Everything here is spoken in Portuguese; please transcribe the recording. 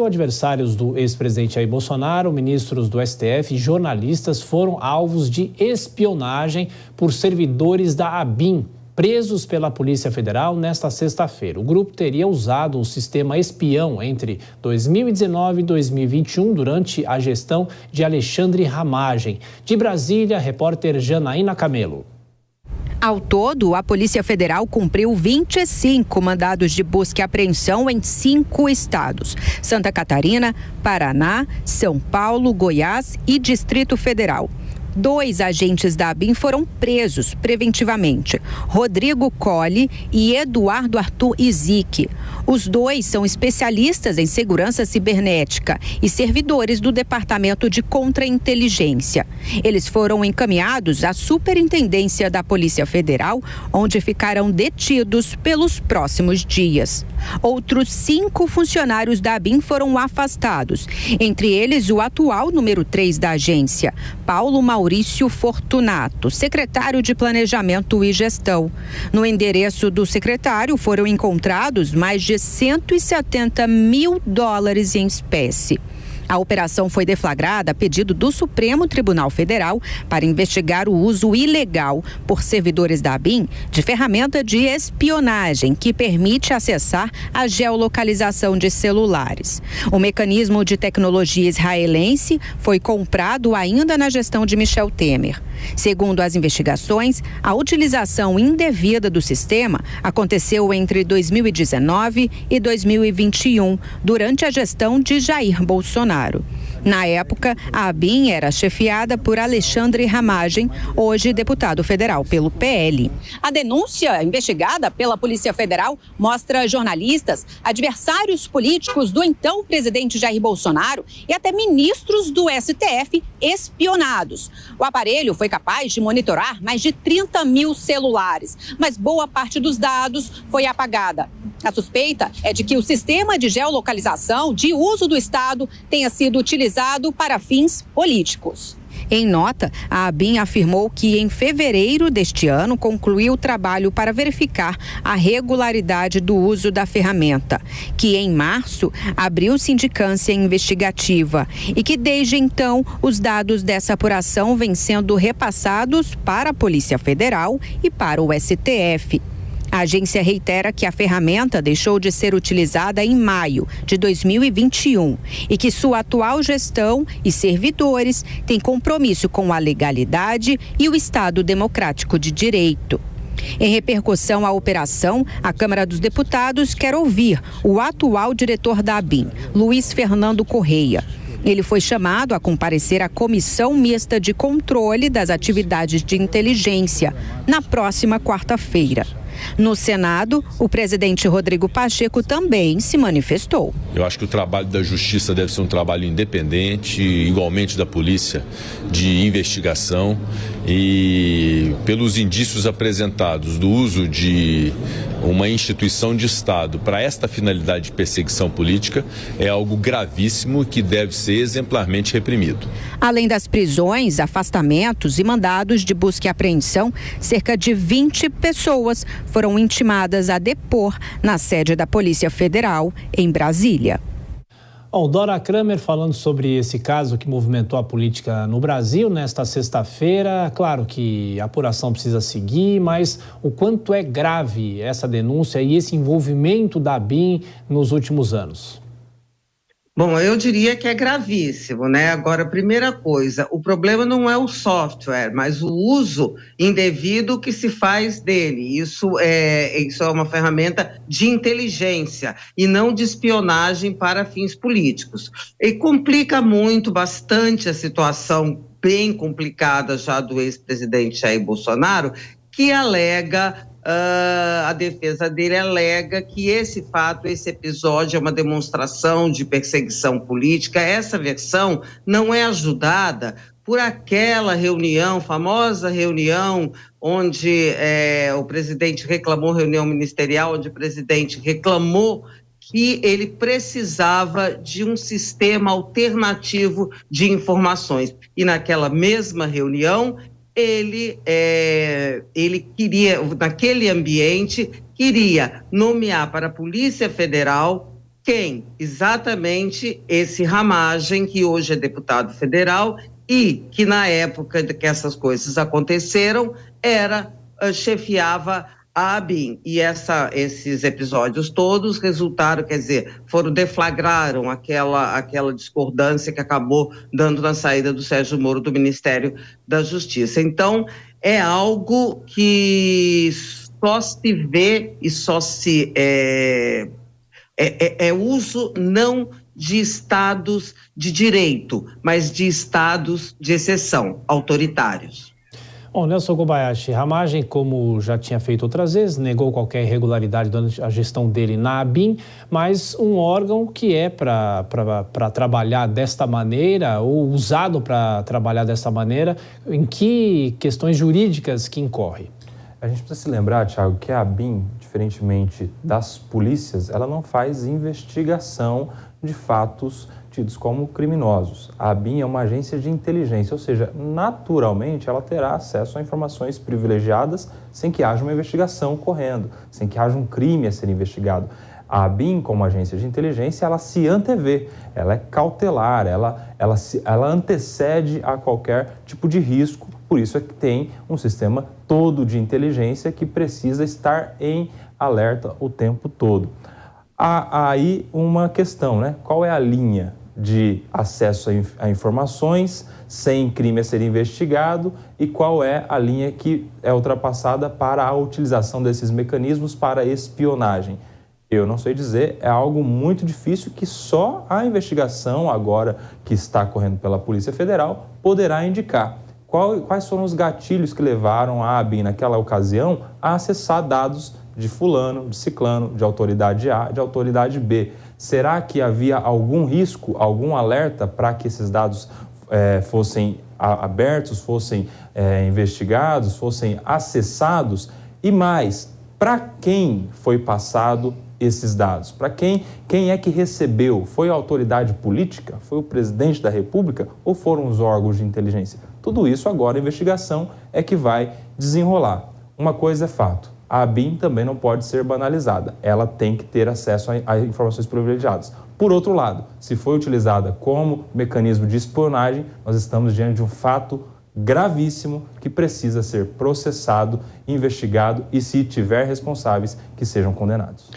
Adversários do ex-presidente Jair Bolsonaro, ministros do STF e jornalistas foram alvos de espionagem por servidores da ABIN, presos pela Polícia Federal nesta sexta-feira. O grupo teria usado o sistema espião entre 2019 e 2021 durante a gestão de Alexandre Ramagem. De Brasília, repórter Janaína Camelo. Ao todo, a Polícia Federal cumpriu 25 mandados de busca e apreensão em 5 estados: Santa Catarina, Paraná, São Paulo, Goiás e Distrito Federal. 2 agentes da ABIN foram presos preventivamente: Rodrigo Colli e Eduardo Arthur Izique. Os 2 são especialistas em segurança cibernética e servidores do Departamento de Contra-Inteligência. Eles foram encaminhados à Superintendência da Polícia Federal, onde ficarão detidos pelos próximos dias. Outros 5 funcionários da ABIN foram afastados, entre eles o atual número 3 da agência, Paulo Maurício Fortunato, secretário de Planejamento e Gestão. No endereço do secretário foram encontrados mais de $170 mil em espécie. A operação foi deflagrada a pedido do Supremo Tribunal Federal para investigar o uso ilegal por servidores da ABIN de ferramenta de espionagem que permite acessar a geolocalização de celulares. O mecanismo de tecnologia israelense foi comprado ainda na gestão de Michel Temer. Segundo as investigações, a utilização indevida do sistema aconteceu entre 2019 e 2021, durante a gestão de Jair Bolsonaro. Na época, a ABIN era chefiada por Alexandre Ramagem, hoje deputado federal pelo PL. A denúncia investigada pela Polícia Federal mostra jornalistas, adversários políticos do então presidente Jair Bolsonaro e até ministros do STF espionados. O aparelho foi capaz de monitorar mais de 30 mil celulares, mas boa parte dos dados foi apagada. A suspeita é de que o sistema de geolocalização de uso do Estado tenha sido utilizado para fins políticos. Em nota, a ABIN afirmou que em fevereiro deste ano concluiu o trabalho para verificar a regularidade do uso da ferramenta, que em março abriu sindicância investigativa e que desde então os dados dessa apuração vêm sendo repassados para a Polícia Federal e para o STF. A agência reitera que a ferramenta deixou de ser utilizada em maio de 2021 e que sua atual gestão e servidores têm compromisso com a legalidade e o Estado democrático de direito. Em repercussão à operação, a Câmara dos Deputados quer ouvir o atual diretor da ABIN, Luiz Fernando Correia. Ele foi chamado a comparecer à Comissão Mista de Controle das Atividades de Inteligência na próxima quarta-feira. No Senado, o presidente Rodrigo Pacheco também se manifestou. Eu acho que o trabalho da Justiça deve ser um trabalho independente, igualmente da Polícia, de investigação, e pelos indícios apresentados do uso de uma instituição de Estado para esta finalidade de perseguição política, é algo gravíssimo que deve ser exemplarmente reprimido. Além das prisões, afastamentos e mandados de busca e apreensão, cerca de 20 pessoas foram intimadas a depor na sede da Polícia Federal, em Brasília. Bom, Dora Kramer falando sobre esse caso que movimentou a política no Brasil nesta sexta-feira. Claro que a apuração precisa seguir, mas o quanto é grave essa denúncia e esse envolvimento da ABIN nos últimos anos? Bom, eu diria que é gravíssimo, né? Agora, primeira coisa, o problema não é o software, mas o uso indevido que se faz dele. Isso é uma ferramenta de inteligência e não de espionagem para fins políticos. E complica bastante a situação bem complicada já do ex-presidente Jair Bolsonaro, que alega... a defesa dele alega que esse episódio é uma demonstração de perseguição política. Essa versão não é ajudada por aquela reunião, famosa reunião, onde o presidente reclamou, reunião ministerial, onde o presidente reclamou que ele precisava de um sistema alternativo de informações. E naquela mesma reunião, ele queria, naquele ambiente, queria nomear para a Polícia Federal Quem? Exatamente esse Ramagem, que hoje é deputado federal e que na época que essas coisas aconteceram, chefiava a ABIN. E esses episódios todos resultaram, quer dizer, deflagraram aquela discordância que acabou dando na saída do Sérgio Moro do Ministério da Justiça. Então, é algo que só se vê e só se... uso não de estados de direito, mas de estados de exceção, autoritários. Bom, Nelson Kobayashi, Ramagem, como já tinha feito outras vezes, negou qualquer irregularidade durante a gestão dele na ABIN, mas um órgão que é para trabalhar desta maneira, ou usado para trabalhar desta maneira, em que questões jurídicas que incorre? A gente precisa se lembrar, Thiago, que a ABIN, diferentemente das polícias, ela não faz investigação de fatos tidos como criminosos. A ABIN é uma agência de inteligência, ou seja, naturalmente ela terá acesso a informações privilegiadas sem que haja uma investigação ocorrendo, sem que haja um crime a ser investigado. A ABIN, como agência de inteligência, ela se antevê, ela é cautelar, ela antecede a qualquer tipo de risco. Por isso é que tem um sistema todo de inteligência que precisa estar em alerta o tempo todo. Há aí uma questão, né? Qual é a linha de acesso a informações sem crime a ser investigado e qual é a linha que é ultrapassada para a utilização desses mecanismos para espionagem? Eu não sei dizer, é algo muito difícil que só a investigação agora que está correndo pela Polícia Federal poderá indicar. Quais foram os gatilhos que levaram a ABIN naquela ocasião a acessar dados de fulano, de ciclano, de autoridade A, de autoridade B? Será que havia algum risco, algum alerta para que esses dados fossem abertos, fossem investigados, fossem acessados? E mais, para quem foi passado esses dados? Para quem é que recebeu? Foi a autoridade política? Foi o presidente da República? Ou foram os órgãos de inteligência? Tudo isso agora a investigação é que vai desenrolar. Uma coisa é fato, a ABIN também não pode ser banalizada, ela tem que ter acesso a informações privilegiadas. Por outro lado, se foi utilizada como mecanismo de espionagem, nós estamos diante de um fato gravíssimo que precisa ser processado, investigado e, se tiver responsáveis, que sejam condenados.